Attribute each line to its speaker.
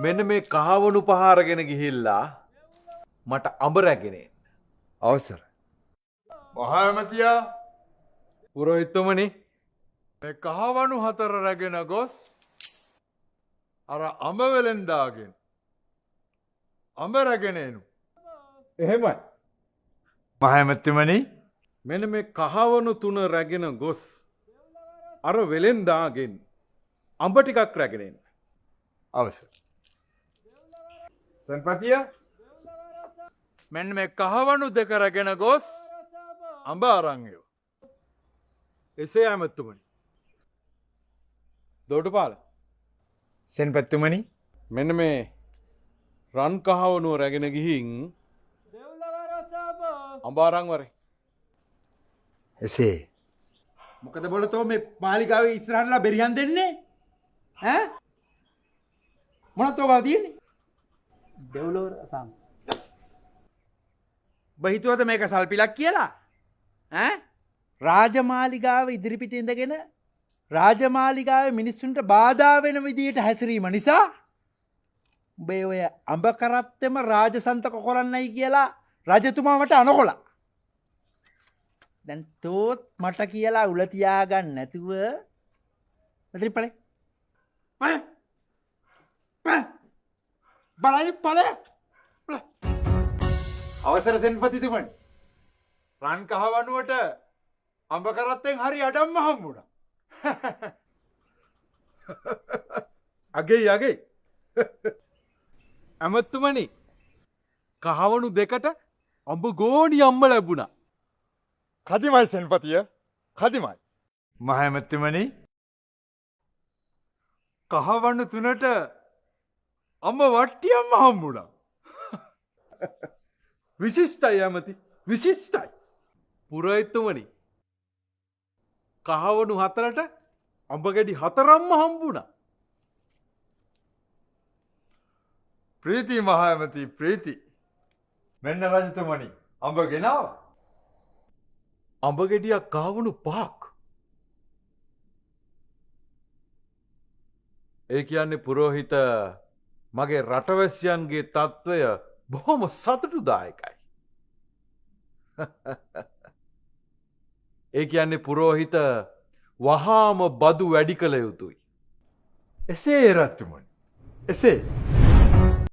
Speaker 1: මෙන්න මේ කහවණු පහ අරගෙන ගිහිල්ලා මට අඹ රැගෙන එන්න.
Speaker 2: අවසර. මහාමතියා
Speaker 1: පුරෝහිතතුමනි
Speaker 2: මේ කහවණු 4 රැගෙන ගොස් අර අඹ වෙලෙන්දාගෙන අඹ රැගෙන එනු.
Speaker 1: එහෙමයි.
Speaker 2: මහාමතිමනි
Speaker 1: මෙන්න මේ කහවණු 3 රැගෙන ගොස් අර වෙලෙන්දාගෙන් අඹ ටිකක් රැගෙන එන්න.
Speaker 2: අවසර. සෙන්පතිය මෙන්න මේ කහවණු 2 රැගෙන ගොස් අඹ අරන් එව.
Speaker 1: එසේ ඇමතුමනි. දොඩුපාල
Speaker 2: සෙන්පතිතුමනි
Speaker 1: මෙන්න මේ රන් කහවණුව රැගෙන ගිහින් අඹ අරන් වරේ.
Speaker 2: එසේ
Speaker 3: මොකද බොලතෝ මේ මාලිගාවේ ඉස්සරහටලා බෙරිහන් දෙන්නේ ඈ මොනවද ඔය ගාව තියෙන්නේ දෙව්ලොව සම් බහිතුවද මේක සල්පිලක් කියලා ඈ රාජමාලිගාව ඉදිරිපිට ඉඳගෙන රාජමාලිගාවේ මිනිස්සුන්ට බාධා වෙන විදියට හැසිරීම නිසා උඹේ ඔය අඹ කරත්තෙම රාජසන්තක කරන්නයි කියලා රජතුමා මට අනකොලා දැන් තෝත් මට කියලා උල තියාගන්න නැතුව මෙතන පළේ බලයි පළේ
Speaker 2: අවසර සෙන්පතිතුමනි රන් කහවණුවට අඹ කරත්තෙන් හරි අඩම්ම හම්බුණා.
Speaker 1: අගේ ඇමතුමනි කහවණු 2ට අඹ ගෝණි අම්ම ලැබුණා.
Speaker 2: කදිමයි සෙන්පතිය කදිමයි. මහමැතිමනි කහවණු 3ට අඹ වට්ටියම්ම හම්බුණා.
Speaker 1: විශිෂ්ටයි ඇමති විශිෂ්ටයි. පුරෝහිතතුමනි කහවණු 4ට අඹ ගෙඩි 4ක්ම හම්බුණා.
Speaker 2: ප්‍රීති මහමැති ප්‍රීති. මෙන්න රජතුමනි අඹ ගෙනාවා.
Speaker 1: අඹ ගෙඩියක් කහවණු 5ක්. ඒ කියන්නේ පුරෝහිත මගේ රටවැසියන්ගේ තත්ත්වය බොහොම සතුටුදායකයි. ඒ කියන්නේ පුරෝහිත වහාම බදු වැඩි කළ යුතුයි.
Speaker 2: එසේ රජතුමනි එසේ